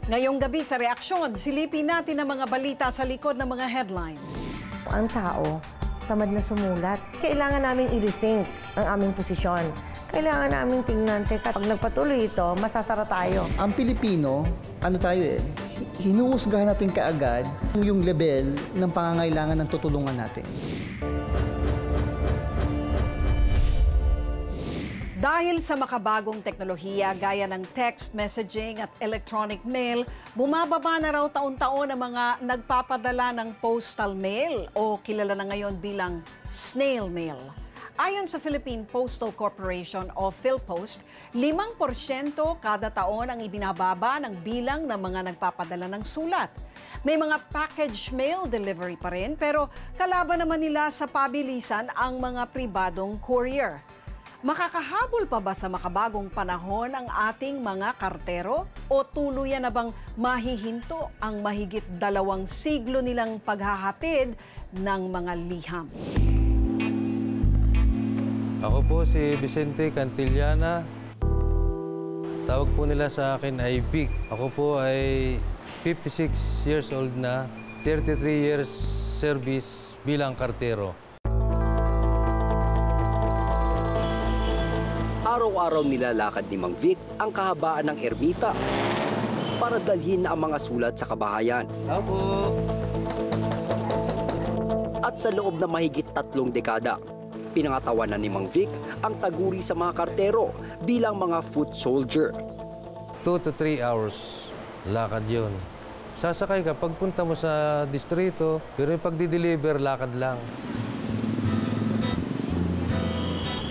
Ngayong gabi sa reaksyon, silipin natin ang mga balita sa likod ng mga headline. Ang tao, tamad na sumulat. Kailangan namin i-rethink ang aming posisyon. Kailangan namin tingnan, teka, pag nagpatuloy ito, masasara tayo. Ang Pilipino, hinuhusgahan natin kaagad yung level ng pangangailangan ng tutulungan natin. Dahil sa makabagong teknolohiya gaya ng text messaging at electronic mail, bumababa na raw taon-taon ang mga nagpapadala ng postal mail o kilala na ngayon bilang snail mail. Ayon sa Philippine Postal Corporation o PhilPost, 5% kada taon ang ibinababa ng bilang ng mga nagpapadala ng sulat. May mga package mail delivery pa rin, pero kalaban naman nila sa pabilisan ang mga pribadong courier. Makakahabol pa ba sa makabagong panahon ang ating mga kartero? O tuluyan na bang mahihinto ang mahigit 2 siglo nilang paghahatid ng mga liham? Ako po si Vicente Cantillana. Tawag po nila sa akin ay Vic. Ako po ay 56 years old na, 33 years service bilang kartero. Araw-araw nilalakad ni Mang Vic ang kahabaan ng ermita para dalhin ang mga sulat sa kabahayan. Opo. At sa loob na mahigit 3 dekada, pinangatawanan ni Mang Vic ang taguri sa mga kartero bilang mga foot soldier. 2 to 3 hours lakad yun. Sasakay ka, pagpunta mo sa distrito, pero yung pagdi-deliver, lakad lang.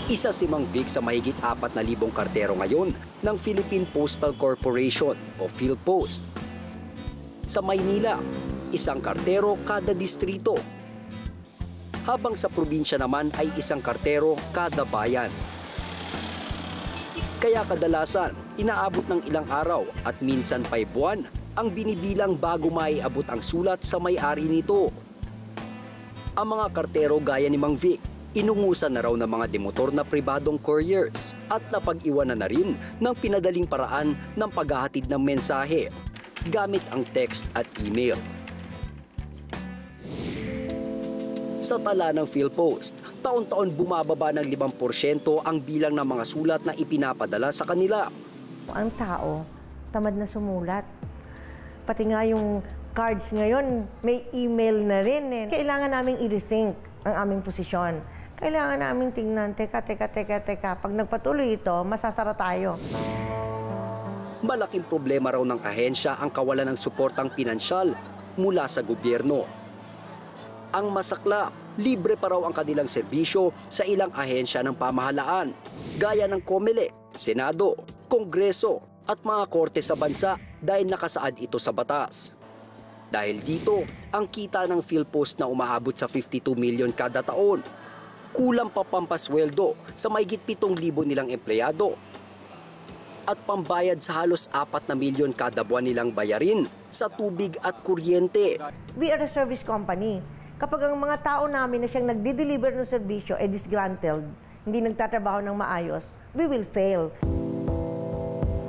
Isa si Mang Vic sa mahigit 4,000 kartero ngayon ng Philippine Postal Corporation o PhilPost. Sa Maynila, 1 kartero kada distrito. Habang sa probinsya naman ay 1 kartero kada bayan. Kaya kadalasan, inaabot ng ilang araw at minsan pa'y buwan ang binibilang bago maiabot ang sulat sa may-ari nito. Ang mga kartero gaya ni Mang Vic, inungusan na raw ng mga demotor na pribadong couriers at napag-iwanan na rin ng pinadaling paraan ng paghahatid ng mensahe gamit ang text at email. Sa tala ng PhilPost, taon-taon bumababa ng 5% ang bilang ng mga sulat na ipinapadala sa kanila. Ang tao, tamad na sumulat. Pati nga yung cards ngayon, may email na rin. Kailangan naming i-rethink ang aming posisyon. Kailangan namin tingnan, teka, pag nagpatuloy ito, masasara tayo. Malaking problema raw ng ahensya ang kawalan ng suportang pinansyal mula sa gobyerno. Ang masaklap, libre pa raw ang kanilang serbisyo sa ilang ahensya ng pamahalaan, gaya ng COMELEC, Senado, Kongreso at mga korte sa bansa dahil nakasaad ito sa batas. Dahil dito, ang kita ng PhilPost na umaabot sa 52 million kada taon, kulang pa pampasweldo sa mahigit 7,000 nilang empleyado at pambayad sa halos 4 na milyon kada buwan nilang bayarin sa tubig at kuryente. We are a service company. Kapag ang mga tao namin na siyang nagdi-deliver ng serbisyo ay disgruntled, hindi nagtatrabaho ng maayos, we will fail.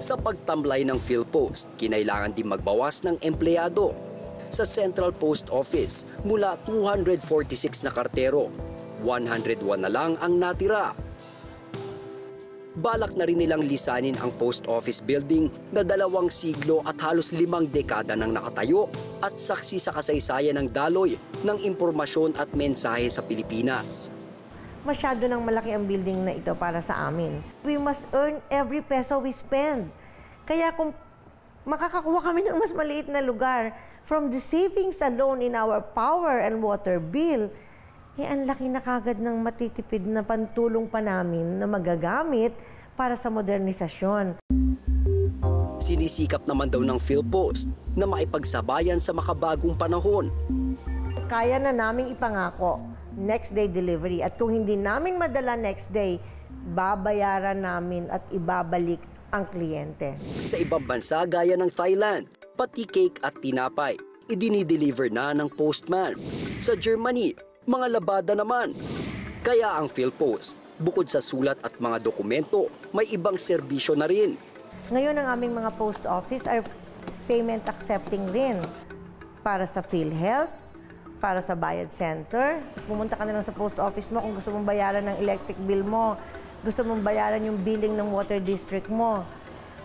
Sa pagtamlay ng PhilPost, kinailangan din magbawas ng empleyado. Sa Central Post Office, mula 246 na kartero, 101 na lang ang natira. Balak na rin nilang lisanin ang post office building na 2 siglo at halos 5 dekada nang nakatayo at saksi sa kasaysayan ng daloy ng impormasyon at mensahe sa Pilipinas. Masyado nang malaki ang building na ito para sa amin. We must earn every peso we spend. Kaya kung makakakuha kami ng mas maliit na lugar, from the savings alone in our power and water bill, ang laki na kagad ng matitipid na pantulong pa namin na magagamit para sa modernisasyon. Sinisikap naman daw ng PhilPost na maipagsabayan sa makabagong panahon. Kaya na naming ipangako, next day delivery. At kung hindi namin madala next day, babayaran namin at ibabalik ang kliyente. Sa ibang bansa gaya ng Thailand, pati cake at tinapay, idinideliver na ng postman. Sa Germany, mga labada naman. Kaya ang PhilPost, bukod sa sulat at mga dokumento, may ibang serbisyo na rin. Ngayon ang aming mga post office are payment accepting rin para sa PhilHealth, para sa bayad center. Pumunta ka na lang sa post office mo kung gusto mong bayaran ng electric bill mo, gusto mong bayaran yung billing ng water district mo.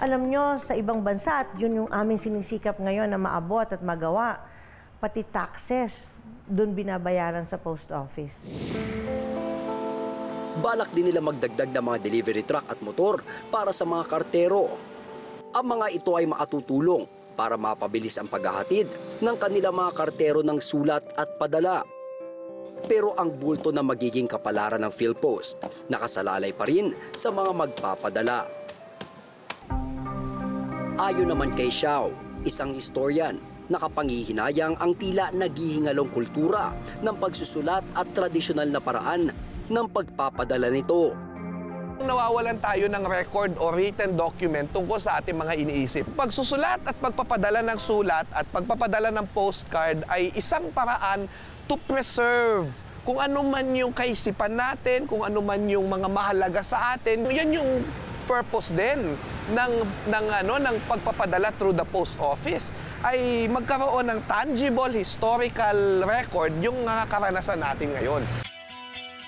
Alam nyo, sa ibang bansa, at yun yung aming sinisikap ngayon na maabot at magawa, pati taxes, dun binabayaran sa post office. Balak din nila magdagdag ng mga delivery truck at motor para sa mga kartero. Ang mga ito ay makatutulong para mapabilis ang paghahatid ng kanilang mga kartero ng sulat at padala. Pero ang bulto na magiging kapalaran ng PhilPost nakasalalay pa rin sa mga magpapadala. Ayon naman kay Xiao, isang historian, nakapanghihinayang ang tila naghihingalong kultura ng pagsusulat at tradisyonal na paraan ng pagpapadala nito. Nawawalan tayo ng record o written document tungkol sa ating mga iniisip. Pagsusulat at pagpapadala ng sulat at pagpapadala ng postcard ay isang paraan to preserve kung ano man yung kaisipan natin, kung ano man yung mga mahalaga sa atin. Yan yung purpose din ng pagpapadala through the post office, ay magkaroon ng tangible historical record yung karanasan natin ngayon.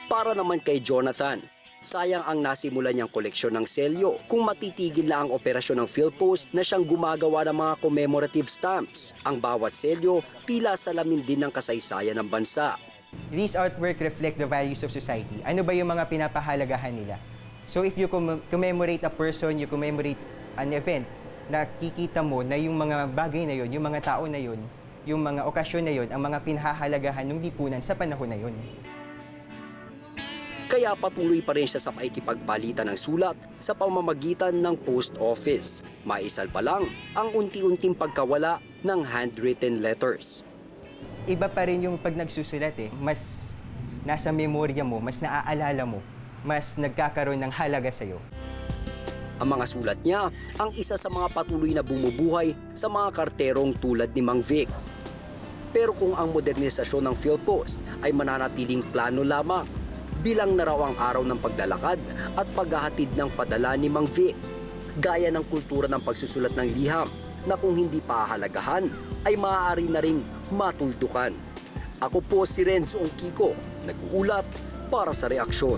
Para naman kay Jonathan, sayang ang nasimulan niyang koleksyon ng selyo kung matitigil na ang operasyon ng PhilPost na siyang gumagawa ng mga commemorative stamps. Ang bawat selyo tila salamin din ng kasaysayan ng bansa. These artwork reflect the values of society. Ano ba yung mga pinapahalagahan nila? So if you commemorate a person, you commemorate an event, nakikita mo na yung mga bagay na yun, yung mga tao na yun, yung mga okasyon na yun, ang mga pinahahalagahan ng lipunan sa panahon na yun. Kaya patuloy pa rin siya sa pakikipagbalita ng sulat sa pamamagitan ng post office. Maisal pa lang ang unti-unting pagkawala ng handwritten letters. Iba pa rin yung pag nagsusulat mas nasa memorya mo, mas naaalala mo, mas nagkakaroon ng halaga sa'yo. Ang mga sulat niya ang isa sa mga patuloy na bumubuhay sa mga karterong tulad ni Mang Vic. Pero kung ang modernisasyon ng PhilPost ay mananatiling plano lamang, bilang na raw ang araw ng paglalakad at paghahatid ng padala ni Mang Vic. Gaya ng kultura ng pagsusulat ng liham na kung hindi pahalagahan ay maaari na ring matuldukan. Ako po si Renzo Kiko, nag-uulat para sa Reaksyon.